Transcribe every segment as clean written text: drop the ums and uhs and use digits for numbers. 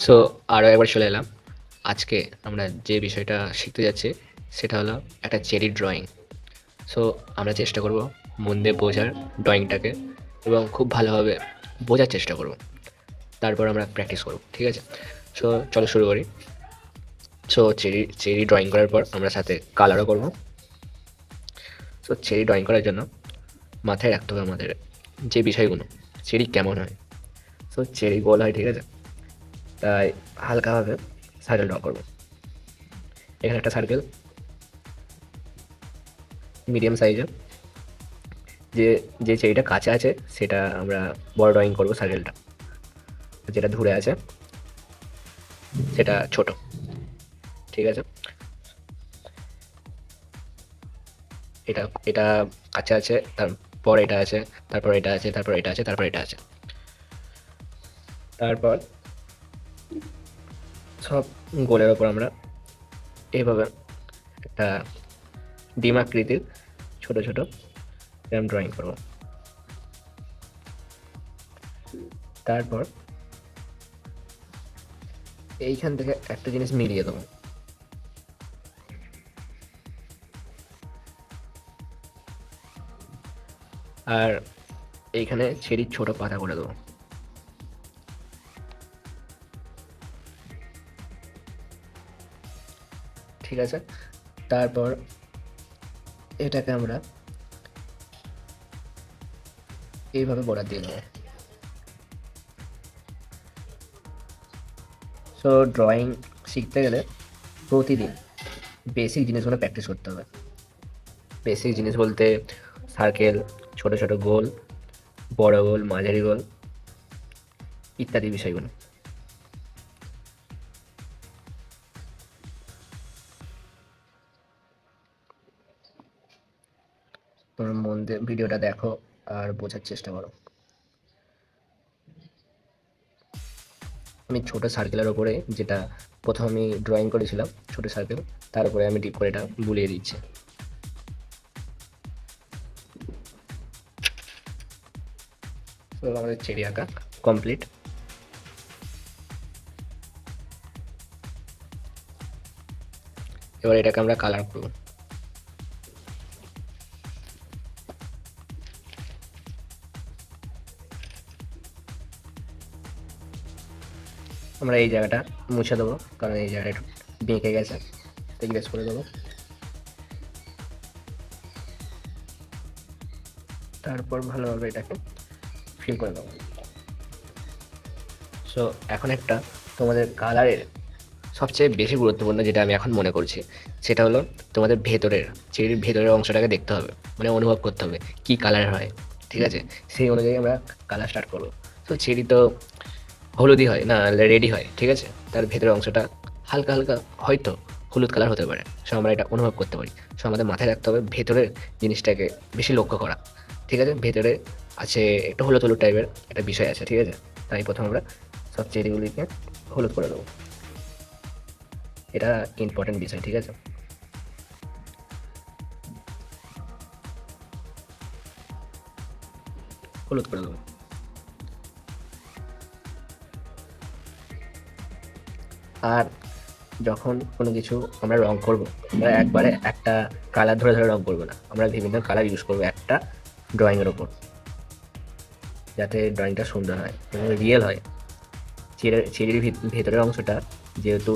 So আরও একবার চলে এলাম। আজকে আমরা যে বিষয়টা শিখতে যাচ্ছি সেটা হলো একটা চেরি ড্রয়িং। সো আমরা চেষ্টা করব মন দিয়ে বোঝার ড্রয়িংটাকে এবং খুব ভালোভাবে বোঝার চেষ্টা করব। তারপর আমরা প্র্যাকটিস করব, ঠিক আছে? সো চলো শুরু করি। সো চেরি চেরি ড্রয়িং করার পর আমরা সাথে কালারও করব। সো চেরি ড্রয়িং করার জন্য মাথায় রাখতে হবে আমাদের যে বিষয়গুলো, চেরি কেমন হয়। সো চেরি গোল হয়, ঠিক আছে? তাই হালকাভাবে সার্কেল ড্র করবো। এখানে একটা সার্কেল মিডিয়াম সাইজের, যে যে চেরিটা কাছে আছে সেটা আমরা বড় ড্রয়িং করবো সার্কেলটা, যেটা দূরে আছে সেটা ছোট, ঠিক আছে? এটা এটা কাছে আছে, তারপর এটা আছে, তারপর এটা আছে, তারপর এটা আছে, তারপর এটা আছে। তারপর সব গোলের ওপর আমরা এইভাবে একটা ডিম আকৃতির ছোট ছোট এরকম ড্রয়িং করবো। তারপর এইখান থেকে একটা জিনিস মিলিয়ে দেবো, আর এইখানে চেরির ছোট পাতা করে দেবো, ঠিক আছে? তারপর এটাকে আমরা এইভাবে বর্ডার দিয়ে দেবো। সো ড্রয়িং শিখতে গেলে প্রতিদিন বেসিক জিনিসগুলো প্র্যাকটিস করতে হবে। বেসিক জিনিস বলতে সার্কেল, ছোট ছোট গোল, বড় গোল, মাঝারি গোল ইত্যাদি বিষয়গুলো। তোমরা মন দিয়ে ভিডিওটা দেখো আর বোঝার চেষ্টা করো। আমি ছোট সার্কেলের ওপরে, যেটা প্রথম আমি ড্রয়িং করেছিলাম ছোট সার্কেল, তার উপরে আমি ডিপ করে এটা বুলিয়ে দিচ্ছি। তো আমাদের চেরি আঁকা কমপ্লিট। এবার এটাকে আমরা কালার করব। আমরা এই জায়গাটা মুছে দেবো, কারণ এই জায়গাটা একটু বেঁকে গেছে, ইরেজ করে দেবো। তারপর ভালোভাবে এটাকে ফিল করে দেবো। সো এখন একটা তোমাদের কালারের সবচেয়ে বেশি গুরুত্বপূর্ণ যেটা আমি এখন মনে করছি, সেটা হলো তোমাদের ভেতরের, চেরির ভেতরের অংশটাকে দেখতে হবে, মানে অনুভব করতে হবে কি কালার হয়, ঠিক আছে? সেই অনুযায়ী আমরা কালার স্টার্ট করবো। তো চেরি তো হলুদই হয় না, রেডি হয়, ঠিক আছে? তার ভেতরের অংশটা হালকা হালকা হয়তো হলুদ কালার হতে পারে। সো আমরা এটা অনুভব করতে পারি। সো আমাদের মাথায় রাখতে হবে ভেতরের জিনিসটাকে বেশি লক্ষ্য করা, ঠিক আছে? ভেতরে আছে একটু হলুদ হলুদ টাইপের একটা বিষয় আছে, ঠিক আছে? তাই প্রথমে আমরা সব চেরিগুলিকে হলুদ করে দেবো। এটা ইম্পর্টেন্ট বিষয়, ঠিক আছে? হলুদ করে দেবো। আর যখন কোনো কিছু আমরা রং করব, আমরা একবারে একটা কালার ধরে ধরে রং করবো না, আমরা বিভিন্ন কালার ইউজ করবো একটা ড্রয়িংয়ের ওপর, যাতে ড্রয়িংটা সুন্দর হয় এবং রিয়েল হয়। চেরির ভেতরের অংশটা যেহেতু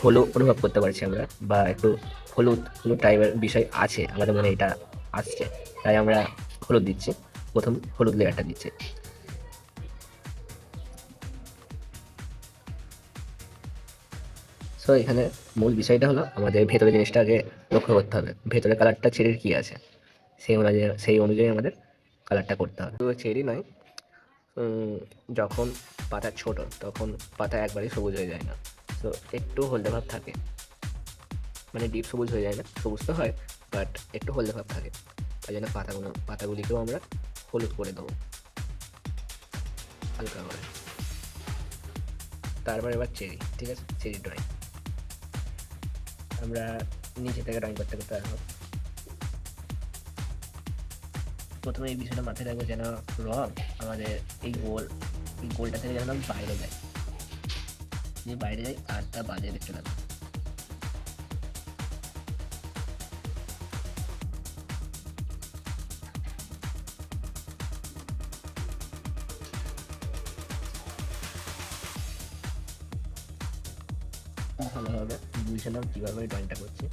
হলুদ অনুভব করতে পারছি আমরা, বা একটু হলুদ হলুদ টাইপের বিষয় আছে আমাদের মনে, এটা আসছে, তাই আমরা হলুদ দিচ্ছি, প্রথম হলুদ লেয়ারটা দিচ্ছি। সো এখানে মূল বিষয়টা হলো আমাদের ভেতরের জিনিসটাকে লক্ষ্য করতে হবে, ভেতরের কালারটা চেরির কী আছে সেই অনুযায়ী আমাদের কালারটা করতে হবে। তো চেরি নয়, যখন পাতা ছোট তখন পাতা একবারেই সবুজ হয়ে যায় না। তো একটু হলদে ভাব থাকে, মানে ডিপ সবুজ হয়ে যায় না, সবুজ তো হয় বাট একটু হলদে ভাব থাকে। তাই জন্য পাতাগুলিকেও আমরা হলুদ করে দেবো হালকা করে। তারপর এবার চেরি, ঠিক আছে? চেরি ড্রয়িং আমরা নিচে থেকে ড্রয়িং করতে করতে আসবো। প্রথমে এই বিষয়টা মাথায় রাখবো যেন রং আমাদের এই গোলটা থেকে যেন বাইরে যায়, দিয়ে বাইরে যাই, 8টা বাজে দেখতে লাগবে। ভালোভাবে বুঝে নাও কীভাবে ড্রয়িংটা করছি।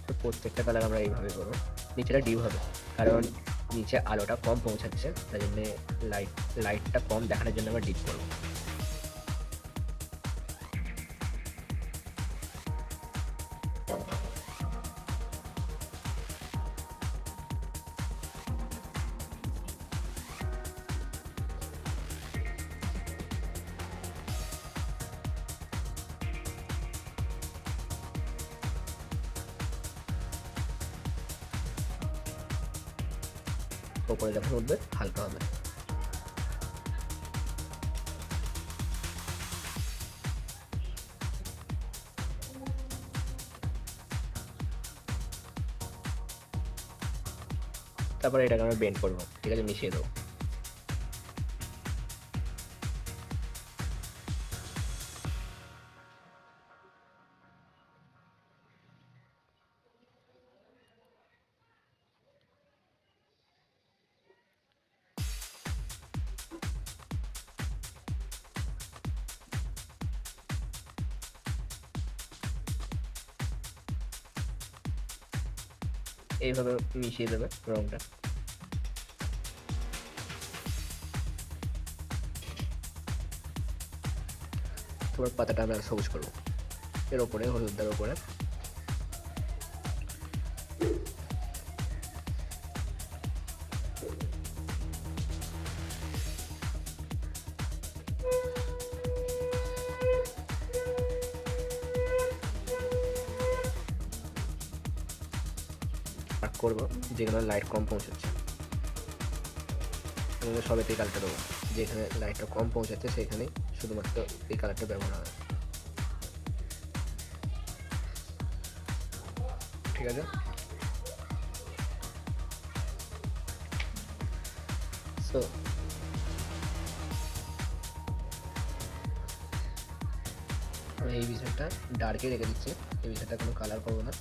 তো প্রত্যেকটা কালার আমরা এইভাবে করবো। নিচেটা ডিপ হবে, কারণ নিচে আলোটা কম পৌঁছাচ্ছে, তাই জন্যে লাইটটা কম দেখানোর জন্য আমরা ডিপ করবো। ওপরে যখন উঠবে হালকা হবে। তারপরে এটাকে আমরা বেন্ড করবো, ঠিক আছে, মিশিয়ে দেবো। এইভাবে মিশিয়ে দেবে রঙটা। তোমার পাতাটা আমরা সবুজ করবো, এর ওপরে হলুদটার ওপরে। আর করবো যেগুলো লাইট কম পৌঁছাচ্ছে, সবেতে এই কালারটা দেবো। যেখানে লাইটটা কম পৌঁছাচ্ছে সেখানে শুধুমাত্র এই কালারটা ব্যবহার হবে, ঠিক আছে। সো আমি এই বিষয়টা ডার্কে রেখে দিচ্ছি, এই বিষয়টা কোনো কালার করবো না।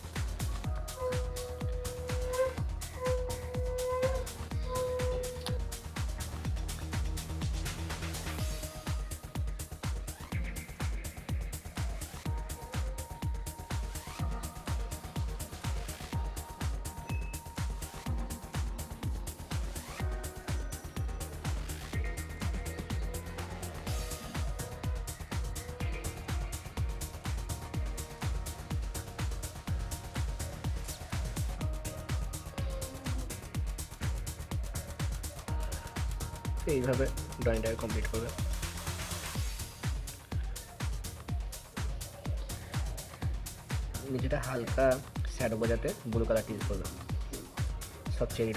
এইভাবে ড্রয়িংটাকে কমপ্লিট করবে। নিচেটা হালকা শ্যাডো বোঝাতে ব্লু কালারটি ইউজ করবে সব চেরি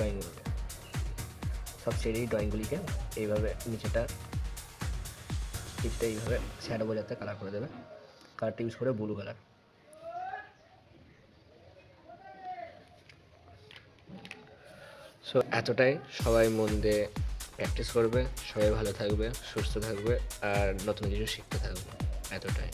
ড্রয়িংগুলিকে এইভাবে নিচেটা এইভাবে শ্যাডো বোঝাতে কালার করে দেবে। কালারটি ইউজ করে ব্লু কালার। সো এতটাই, সবাই মন দিয়ে প্র্যাকটিস করবে, সবাই ভালো থাকবে, সুস্থ থাকবে, আর নতুন কিছু শিখতে থাকবে, এতটাই।